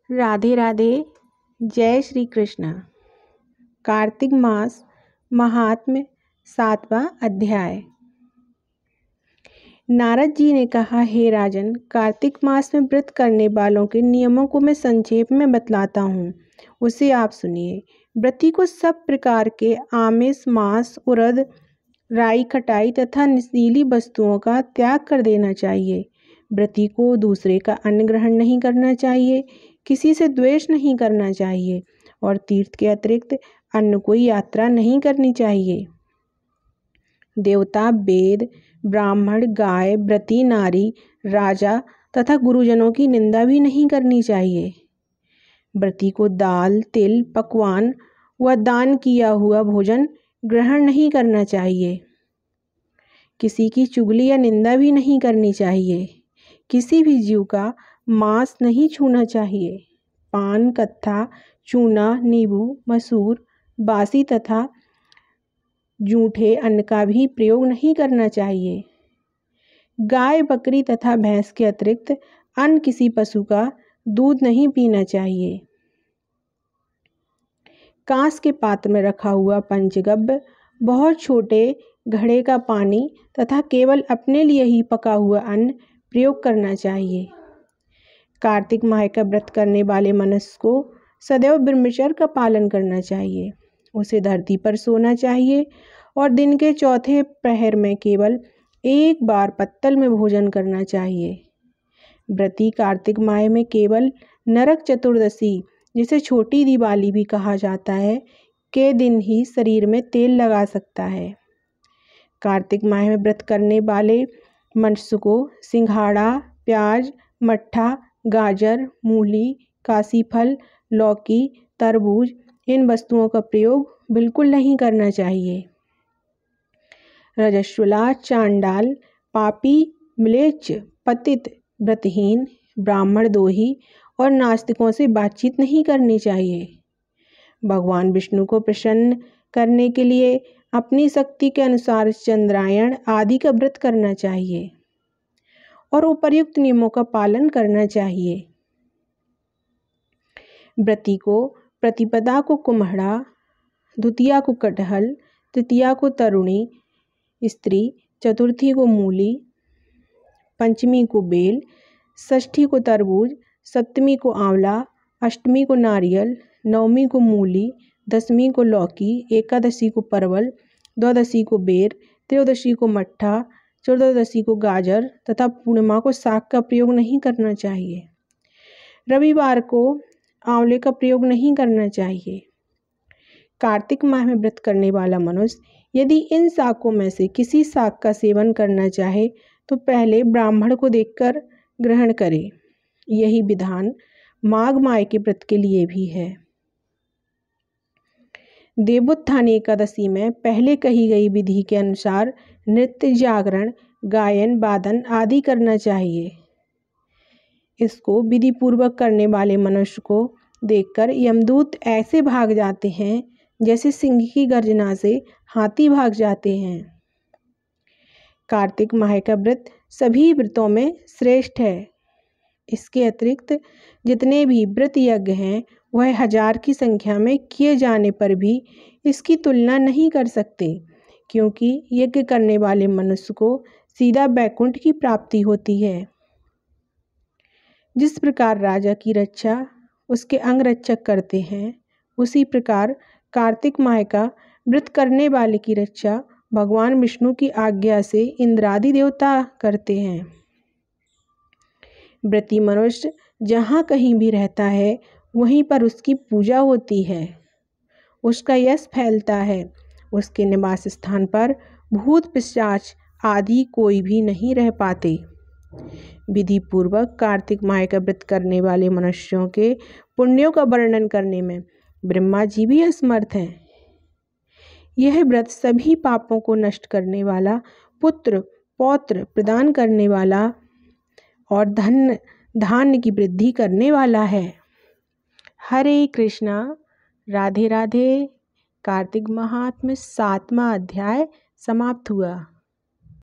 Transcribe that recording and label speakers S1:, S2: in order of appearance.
S1: राधे राधे। जय श्री कृष्ण। कार्तिक मास महात्म्य 7वां अध्याय। नारद जी ने कहा, हे राजन, कार्तिक मास में व्रत करने वालों के नियमों को मैं संक्षेप में बतलाता हूँ, उसे आप सुनिए। व्रती को सब प्रकार के आमिष, मांस, उड़द, राई, खटाई तथा नशीली वस्तुओं का त्याग कर देना चाहिए। व्रती को दूसरे का अन्न ग्रहण नहीं करना चाहिए, किसी से द्वेष नहीं करना चाहिए और तीर्थ के अतिरिक्त अन्य कोई यात्रा नहीं करनी चाहिए। देवता, वेद, ब्राह्मण, गाय, व्रती नारी, राजा तथा गुरुजनों की निंदा भी नहीं करनी चाहिए। व्रती को दाल, तिल, पकवान व दान किया हुआ भोजन ग्रहण नहीं करना चाहिए। किसी की चुगली या निंदा भी नहीं करनी चाहिए। किसी भी जीव का मांस नहीं छूना चाहिए। पान, कत्था, चूना, नींबू, मसूर, बासी तथा जूठे अन्न का भी प्रयोग नहीं करना चाहिए। गाय, बकरी तथा भैंस के अतिरिक्त अन्य किसी पशु का दूध नहीं पीना चाहिए। कांस के पात्र में रखा हुआ पंचगव्य, बहुत छोटे घड़े का पानी तथा केवल अपने लिए ही पका हुआ अन्न प्रयोग करना चाहिए। कार्तिक माह का व्रत करने वाले मनुष्य को सदैव ब्रह्मचर्य का पालन करना चाहिए। उसे धरती पर सोना चाहिए और दिन के चौथे प्रहर में केवल एक बार पत्तल में भोजन करना चाहिए। व्रती कार्तिक माह में केवल नरक चतुर्दशी, जिसे छोटी दिवाली भी कहा जाता है, के दिन ही शरीर में तेल लगा सकता है। कार्तिक माह में व्रत करने वाले मनुष्य को सिंघाड़ा, प्याज, मट्ठा, गाजर, मूली, काशी फल, लौकी, तरबूज, इन वस्तुओं का प्रयोग बिल्कुल नहीं करना चाहिए। रजस्वला, चांडाल, पापी, म्लेच्छ, पतित, व्रतहीन, ब्राह्मण दोही और नास्तिकों से बातचीत नहीं करनी चाहिए। भगवान विष्णु को प्रसन्न करने के लिए अपनी शक्ति के अनुसार चंद्रायण आदि का व्रत करना चाहिए और उपर्युक्त नियमों का पालन करना चाहिए। व्रती को प्रतिपदा को कुम्हड़ा, द्वितीया को कटहल, तृतीया को तरुणी स्त्री, चतुर्थी को मूली, पंचमी को बेल, षष्ठी को तरबूज, सप्तमी को आंवला, अष्टमी को नारियल, नवमी को मूली, दसवीं को लौकी, एकादशी को परवल, द्वादशी को बेर, त्रयोदशी को मट्ठा, चतुर्दशी को गाजर तथा पूर्णिमा को साग का प्रयोग नहीं करना चाहिए। रविवार को आंवले का प्रयोग नहीं करना चाहिए। कार्तिक माह में व्रत करने वाला मनुष्य यदि इन शाकों में से किसी शाक का सेवन करना चाहे तो पहले ब्राह्मण को देखकर ग्रहण करे। यही विधान माघ माह के व्रत के लिए भी है। देवोत्थान एकादशी में पहले कही गई विधि के अनुसार नृत्य, जागरण, गायन, वादन आदि करना चाहिए। इसको विधि पूर्वक करने वाले मनुष्य को देखकर यमदूत ऐसे भाग जाते हैं जैसे सिंह की गर्जना से हाथी भाग जाते हैं। कार्तिक माह का व्रत सभी व्रतों में श्रेष्ठ है। इसके अतिरिक्त जितने भी व्रत यज्ञ हैं वह 1000 की संख्या में किए जाने पर भी इसकी तुलना नहीं कर सकते, क्योंकि यज्ञ करने वाले मनुष्य को सीधा वैकुंठ की प्राप्ति होती है। जिस प्रकार राजा की रक्षा उसके अंगरक्षक करते हैं, उसी प्रकार कार्तिक माह का व्रत करने वाले की रक्षा भगवान विष्णु की आज्ञा से इंद्रादि देवता करते हैं। व्रती मनुष्य जहाँ कहीं भी रहता है वहीं पर उसकी पूजा होती है, उसका यश फैलता है। उसके निवास स्थान पर भूत पिशाच आदि कोई भी नहीं रह पाते। विधि पूर्वक कार्तिक माह का व्रत करने वाले मनुष्यों के पुण्यों का वर्णन करने में ब्रह्मा जी भी असमर्थ हैं। यह व्रत सभी पापों को नष्ट करने वाला, पुत्र पौत्र प्रदान करने वाला और धान्य की वृद्धि करने वाला है। हरे कृष्णा। राधे राधे। कार्तिक महात्म्य 7वां अध्याय समाप्त हुआ।